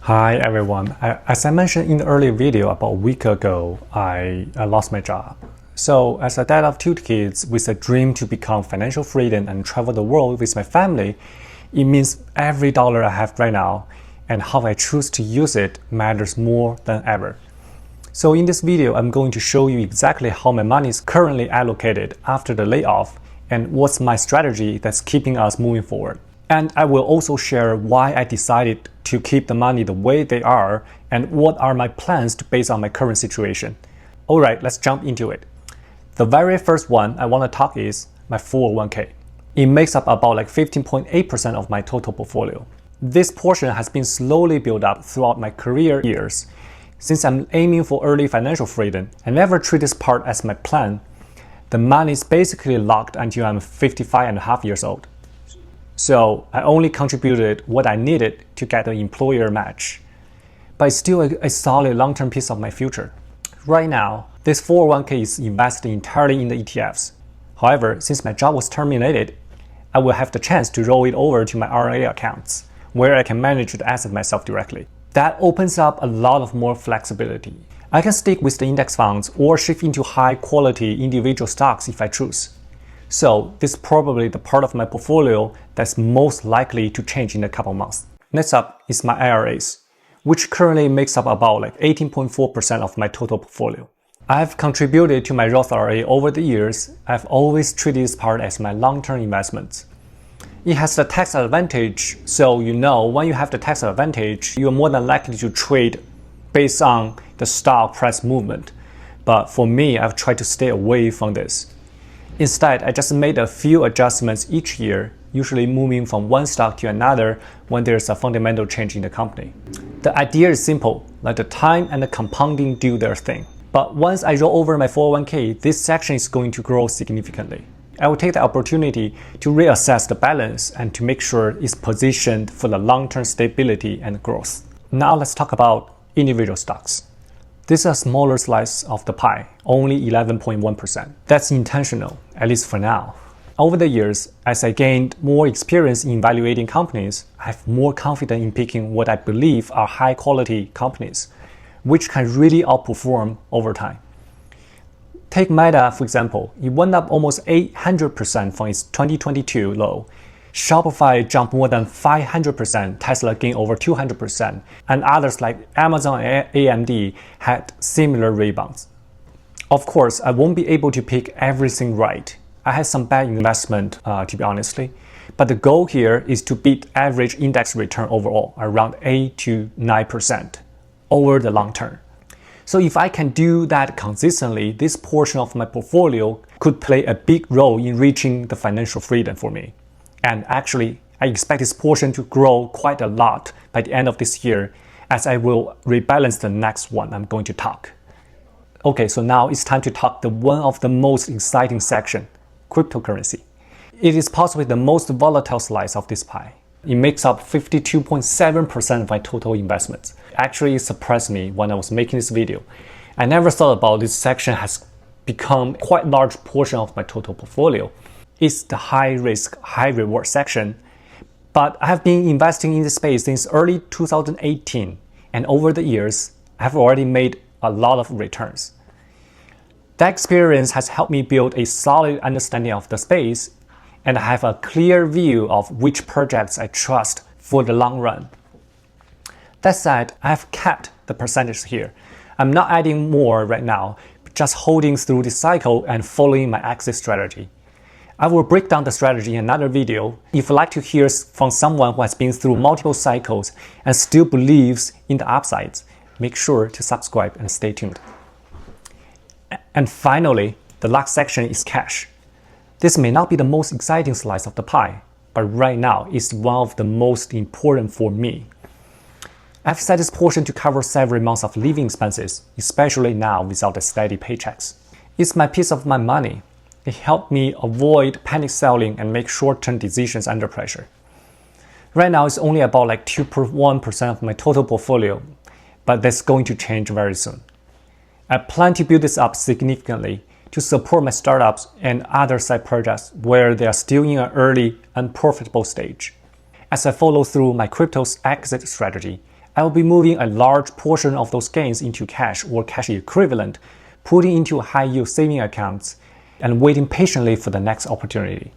Hi everyone. As I mentioned in the earlier video about a week ago, I lost my job. So as a dad of two kids with a dream to become financial freedom and travel the world with my family, it means every dollar I have right now and how I choose to use it matters more than ever. So in this video, I'm going to show you exactly how my money is currently allocated after the layoff and what's my strategy that's keeping us moving forward. And I will also share why I decided to keep the money the way they are and what are my plans based on my current situation. Alright, let's jump into it. The very first one I want to talk is my 401k. It makes up about 15.8% of my total portfolio. This portion has been slowly built up throughout my career years. Since I'm aiming for early financial freedom, I never treat this part as my plan. The money is basically locked until I'm 55 and a half years old. So I only contributed what I needed to get the employer match. But it's still a solid long-term piece of my future. Right now, this 401k is invested entirely in the ETFs. However, since my job was terminated, I will have the chance to roll it over to my RIA accounts, where I can manage the asset myself directly. That opens up a lot of more flexibility. I can stick with the index funds or shift into high-quality individual stocks if I choose. So this is probably the part of my portfolio that's most likely to change in a couple months. Next up is my IRAs, which currently makes up about 18.4% of my total portfolio. I've contributed to my Roth IRA over the years. I've always treated this part as my long-term investment. It has the tax advantage, so when you have the tax advantage, you're more than likely to trade based on the stock price movement. But for me, I've tried to stay away from this. Instead, I just made a few adjustments each year, usually moving from one stock to another when there's a fundamental change in the company. The idea is simple, let the time and the compounding do their thing. But once I roll over my 401k, this section is going to grow significantly. I will take the opportunity to reassess the balance and to make sure it's positioned for the long-term stability and growth. Now let's talk about individual stocks. This is a smaller slice of the pie, only 11.1%. That's intentional, at least for now. Over the years, as I gained more experience in evaluating companies, I have more confidence in picking what I believe are high-quality companies, which can really outperform over time. Take Meta, for example. It went up almost 800% from its 2022 low. Shopify jumped more than 500%, Tesla gained over 200%, and others like Amazon and AMD had similar rebounds. Of course, I won't be able to pick everything right. I had some bad investment, to be honestly, but the goal here is to beat average index return overall, around 8 to 9% over the long term. So if I can do that consistently, this portion of my portfolio could play a big role in reaching the financial freedom for me. And actually, I expect this portion to grow quite a lot by the end of this year as I will rebalance the next one I'm going to talk. Okay, so now it's time to talk the one of the most exciting section, cryptocurrency. It is possibly the most volatile slice of this pie. It makes up 52.7% of my total investments. Actually, it surprised me when I was making this video. I never thought about this section has become quite a large portion of my total portfolio. It's the high risk, high reward section. But I have been investing in this space since early 2018, and over the years, I have already made a lot of returns. That experience has helped me build a solid understanding of the space, and I have a clear view of which projects I trust for the long run. That said, I have kept the percentage here. I'm not adding more right now, just holding through this cycle and following my exit strategy. I will break down the strategy in another video. If you'd like to hear from someone who has been through multiple cycles and still believes in the upsides, make sure to subscribe and stay tuned. And finally, the last section is cash. This may not be the most exciting slice of the pie, but right now it's one of the most important for me. I've set this portion to cover several months of living expenses, especially now without the steady paychecks. It's my piece of my money. It helped me avoid panic selling and make short-term decisions under pressure. Right now, it's only about 2.1% of my total portfolio, but that's going to change very soon. I plan to build this up significantly to support my startups and other side projects where they are still in an early, unprofitable stage. As I follow through my crypto's exit strategy, I will be moving a large portion of those gains into cash or cash equivalent, putting into high-yield saving accounts, and waiting patiently for the next opportunity.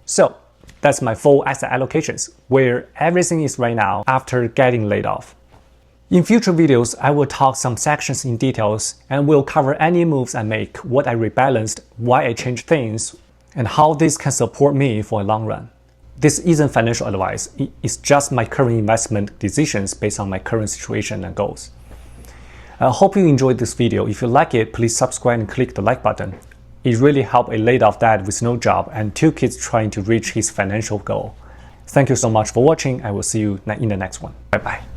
So that's my full asset allocations, where everything is right now after getting laid off. In future videos, I will talk some sections in details and will cover any moves I make, what I rebalanced, why I changed things, and how this can support me for a long run. This isn't financial advice, it's just my current investment decisions based on my current situation and goals. I hope you enjoyed this video. If you like it, please subscribe and click the like button. It really helped a laid off dad with no job and 2 kids trying to reach his financial goal. Thank you so much for watching. I will see you in the next one. Bye bye.